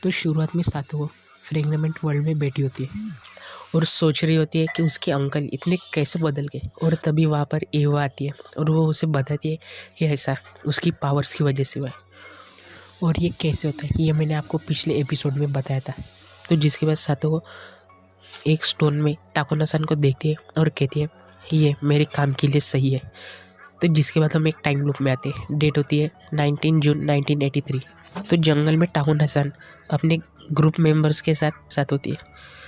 तो शुरुआत में सातो फ्रेगमेंट वर्ल्ड में बैठी होती है और सोच रही होती है कि उसके अंकल इतने कैसे बदल गए। और तभी वहाँ पर एवा आती है और वो उसे बताती है कि ऐसा उसकी पावर्स की वजह से हुआ है और ये कैसे होता है ये मैंने आपको पिछले एपिसोड में बताया था। तो जिसके बाद सातो एक स्टोन में टाकोना-सान को देखती है और कहती है ये मेरे काम के लिए सही है। तो जिसके बाद हम एक टाइम लूप में आते हैं। डेट होती है 19 जून 1983। तो जंगल में टाकोना-सान अपने ग्रुप मेंबर्स के साथ होती है।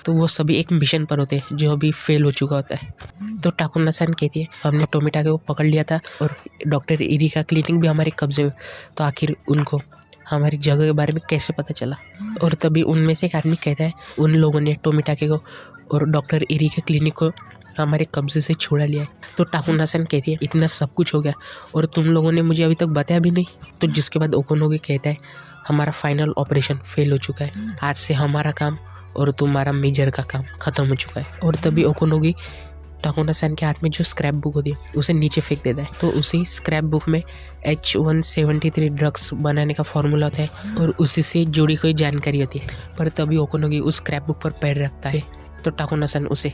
तो वो सभी एक मिशन पर होते हैं जो अभी फेल हो चुका होता है। तो टाकोना-सान कहती है हमने टोमिटाके को पकड़ लिया था और डॉक्टर इरी का क्लिनिक भी हमारे कब्जे में। तो आखिर उनको हमारी जगह के बारे में कैसे पता चला। और तभी उनमें से एक आदमी कहता है उन लोगों ने टोमिटाके को और डॉक्टर इरी के क्लिनिक को हमारे कब्जे से छुड़ा लिया है। तो टाकोना-सान कहती है इतना सब कुछ हो गया और तुम लोगों ने मुझे अभी तक बताया भी नहीं। तो जिसके बाद ओकोनोगी कहता है हमारा फाइनल ऑपरेशन फेल हो चुका है, आज से हमारा काम और तुम्हारा मेजर का काम खत्म हो चुका है। और तभी ओकोनोगी टाकोना-सान के हाथ में जो स्क्रैप बुक होती है उसे नीचे फेंक देता है। तो उसी स्क्रैप बुक में H173 ड्रग्स बनाने का फॉर्मूला होता है और उसी से जुड़ी कोई जानकारी होती है। पर तभी ओकोनोगी उस स्क्रैप बुक पर पैर रखता है। तो टाकोना-सान उसे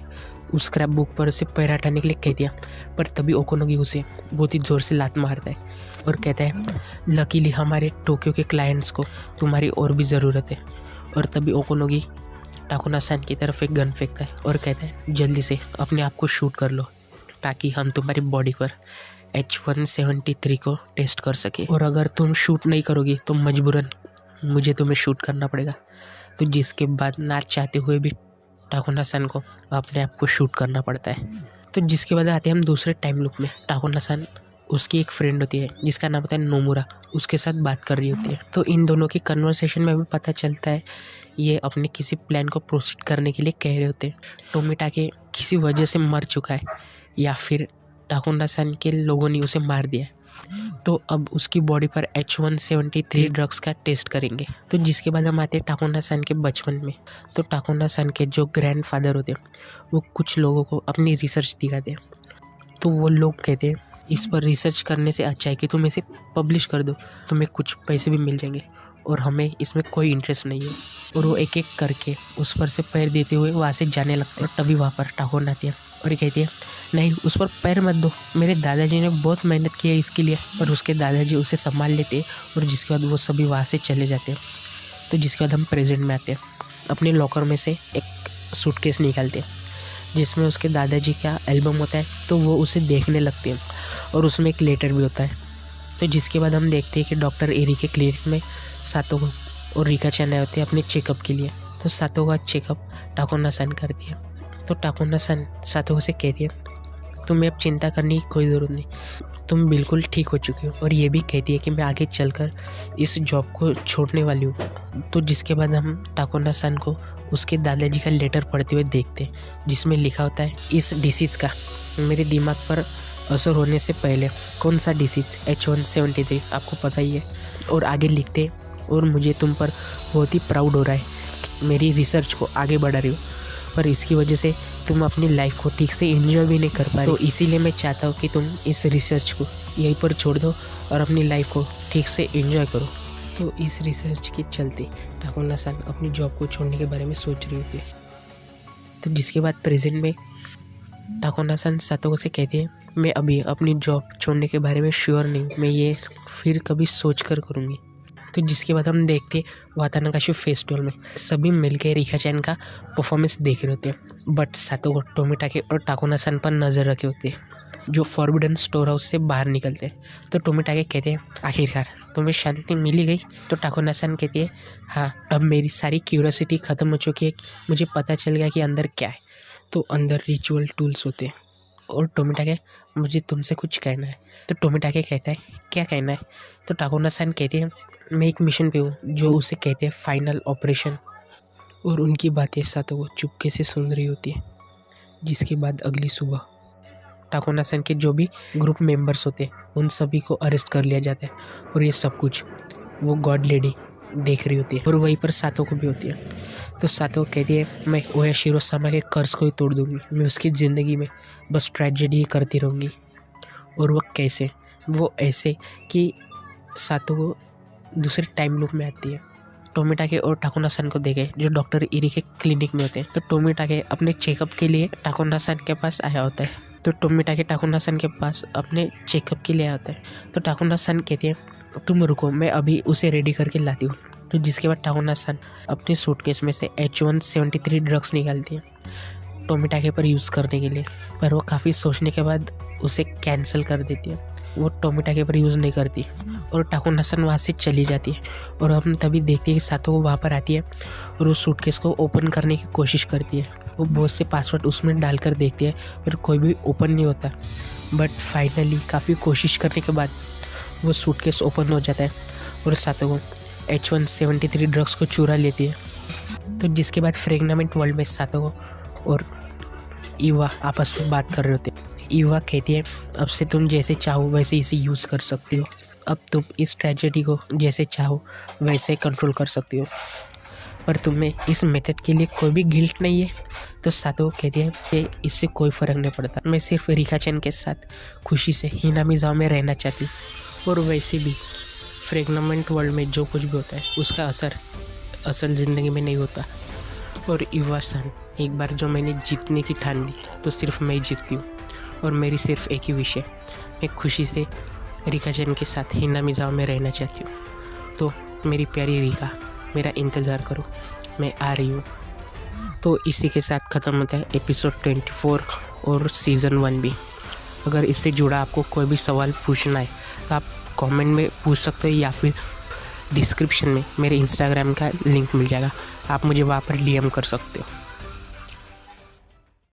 उस स्क्रैप बुक पर से पैर हटाने के लिए कह दिया। पर तभी ओकोनोगी उसे बहुत ही ज़ोर से लात मारता है और कहता है लकीली हमारे टोक्यो के क्लाइंट्स को तुम्हारी और भी ज़रूरत है। और तभी ओकोनोगी टाकोना-सान की तरफ एक गन फेंकता है और कहता है जल्दी से अपने आप को शूट कर लो ताकि हम तुम्हारी बॉडी पर H173 को टेस्ट कर सके। और अगर तुम शूट नहीं करोगी तो मजबूरन मुझे तुम्हें शूट करना पड़ेगा। तो जिसके बाद ना चाहते हुए भी टाकोना-सान को अपने आप को शूट करना पड़ता है। तो जिसके बाद आते हैं हम दूसरे टाइम लूप में। टाकोना-सान उसकी एक फ्रेंड होती है जिसका नाम होता है नोमुरा, उसके साथ बात कर रही होती है। तो इन दोनों की कन्वर्सेशन में भी पता चलता है ये अपने किसी प्लान को प्रोसीड करने के लिए कह रहे होते हैं। टोमिटाके किसी वजह से मर चुका है या फिर टाकोना-सान के लोगों ने उसे मार दिया है। तो अब उसकी बॉडी पर H173 ड्रग्स का टेस्ट करेंगे। तो जिसके बाद हम आते हैं टाकोना-सान के बचपन में। तो टाकोना-सान के जो ग्रैंडफादर होते हैं वो कुछ लोगों को अपनी रिसर्च दिखाते हैं। तो वो लोग कहते हैं इस पर रिसर्च करने से अच्छा है कि तुम इसे पब्लिश कर दो, तुम्हें कुछ पैसे भी मिल जाएंगे और हमें इसमें कोई इंटरेस्ट नहीं है। और वो एक एक करके उस पर से पैर देते हुए वहाँ से जाने लगते हैं। तभी वहाँ पर टाकोना आती है और ये कहती है नहीं उस पर पैर मत दो, मेरे दादाजी ने बहुत मेहनत की है इसके लिए। और उसके दादाजी उसे संभाल लेते हैं और जिसके बाद वो सभी वहाँ से चले जाते हैं। तो जिसके बाद हम प्रेजेंट में आते हैं। अपने लॉकर में से एक सूटकेस निकालते हैं जिसमें उसके दादाजी का एल्बम होता है। तो वो उसे देखने लगते हैं और उसमें एक लेटर भी होता है। तो जिसके बाद हम देखते हैं कि डॉक्टर इरी के क्लिनिक में सातो और रिका-चैन आए होते हैं अपने चेकअप के लिए। तो सातो का चेकअप टाकोना-सान करती है। तो टाकोना-सान सातो से कहती है तुम्हें अब चिंता करने की कोई ज़रूरत नहीं, तुम बिल्कुल ठीक हो चुकी हो। और ये भी कहती है कि मैं आगे चलकर इस जॉब को छोड़ने वाली हूँ। तो जिसके बाद हम टाकोना-सान को उसके दादाजी का लेटर पढ़ते हुए देखते हैं जिसमें लिखा होता है इस डिसीज़ का मेरे दिमाग पर असर होने से पहले कौन सा डिसीज़ H173 आपको पता ही है। और आगे लिखते और मुझे तुम पर बहुत ही प्राउड हो रहा है, मेरी रिसर्च को आगे बढ़ा रही हो पर इसकी वजह से तुम अपनी लाइफ को ठीक से एंजॉय भी नहीं कर पा रही। तो इसीलिए मैं चाहता हूँ कि तुम इस रिसर्च को यहीं पर छोड़ दो और अपनी लाइफ को ठीक से एंजॉय करो। तो इस रिसर्च के चलते टाकोना-सान अपनी जॉब को छोड़ने के बारे में सोच रही होती है। तो जिसके बाद प्रेजेंट में टाकोना-सान सातो से कहती है मैं अभी अपनी जॉब छोड़ने के बारे में श्योर नहीं, मैं ये फिर कभी सोच कर करूँगी। तो जिसके बाद हम देखते वातानाकाशी फेस्टिवल में सभी मिलकर रिका-चैन का परफॉर्मेंस देख रहे होते हैं। बट सातो टोमिटाके और टाकोना-सान पर नज़र रखे होते हैं जो फॉरबिडन स्टोर हाउस से बाहर निकलते हैं। तो टोमिटाके कहते हैं आखिरकार तुम्हें शांति मिली गई। तो टाकोना-सान कहती है हाँ अब मेरी सारी क्यूरियोसिटी ख़त्म हो चुकी है, मुझे पता चल गया कि अंदर क्या है। तो अंदर रिचुअल टूल्स होते हैं। और टोमिटाके मुझे तुमसे कुछ कहना है। तो टोमिटाके कहता है क्या कहना है। तो टाकोना-सान कहती है मैं एक मिशन पे हूँ जो उसे कहते हैं फाइनल ऑपरेशन। और उनकी बातें सातो वो चुपके से सुन रही होती है। जिसके बाद अगली सुबह टाकोना-सान के जो भी ग्रुप मेंबर्स होते हैं उन सभी को अरेस्ट कर लिया जाता है। और ये सब कुछ वो गॉड लेडी देख रही होती है और वहीं पर सातो को भी होती है। तो सातो कहती है मैं ओयाशिरो-सामा के कर्ज को ही तोड़ दूँगी, मैं उसकी ज़िंदगी में बस ट्रेजेडी ही करती रहूँगी। और वो कैसे, वो ऐसे कि सातो को दूसरे टाइम लूप में आती है टोमिटाके और टाकुना-सान को देखे जो डॉक्टर इरी के क्लिनिक में होते हैं। तो टोमिटाके अपने चेकअप के लिए टाकुना-सान के पास आया होता है। तो टोमिटाके टाकुना-सान के पास अपने चेकअप के लिए आता है। तो टाकुना-सान कहती है तुम रुको, मैं अभी उसे रेडी करके लाती हूँ। तो जिसके बाद टाकुना-सान अपने सूटकेस में से H173 ड्रग्स निकालती है टोमिटाके पर यूज़ करने के लिए, पर वो काफ़ी सोचने के बाद उसे कैंसिल कर देती है। वो टोमिटाके पर यूज़ नहीं करती और टाकुना-सान वहाँ से चली जाती है। और हम तभी देखते हैं कि सातो वहाँ पर आती है और उस सूटकेस को ओपन करने की कोशिश करती है। वो बहुत से पासवर्ड उसमें डालकर देखती है, फिर कोई भी ओपन नहीं होता। बट फाइनली काफ़ी कोशिश करने के बाद वो सूटकेस ओपन हो जाता है और सातो को H173 ड्रग्स को चुरा लेती है। तो जिसके बाद फ्रेगमेंट वर्ल्ड में सातो और ईवा आपस में बात कर रहे होते हैं। ईवा कहती है अब से तुम जैसे चाहो वैसे इसे यूज़ कर सकती हो, अब तुम इस ट्रेजेडी को जैसे चाहो वैसे कंट्रोल कर सकती हो, पर तुम्हें इस मेथड के लिए कोई भी गिल्ट नहीं है। तो सातो कहती है कि इससे कोई फ़र्क नहीं पड़ता, मैं सिर्फ रिका-चैन के साथ खुशी से हिनामिज़ावा में रहना चाहती हूँ। और वैसे भी फ्रेगमेंट वर्ल्ड में जो कुछ भी होता है उसका असर असल ज़िंदगी में नहीं होता। और ईवा-सान, एक बार जो मैंने जीतने की ठान ली तो सिर्फ मैं ही जीतती हूँ और मेरी सिर्फ एक ही विश है, मैं खुशी से रिका-चैन के साथ हिनामिज़ावा में रहना चाहती हूँ। तो मेरी प्यारी रिका, मेरा इंतज़ार करो, मैं आ रही हूँ। तो इसी के साथ ख़त्म होता है एपिसोड 24 और सीज़न 1 भी। अगर इससे जुड़ा आपको कोई भी सवाल पूछना है तो आप कमेंट में पूछ सकते हो या फिर डिस्क्रिप्शन में मेरे इंस्टाग्राम का लिंक मिल जाएगा, आप मुझे वहाँ पर DM कर सकते हो।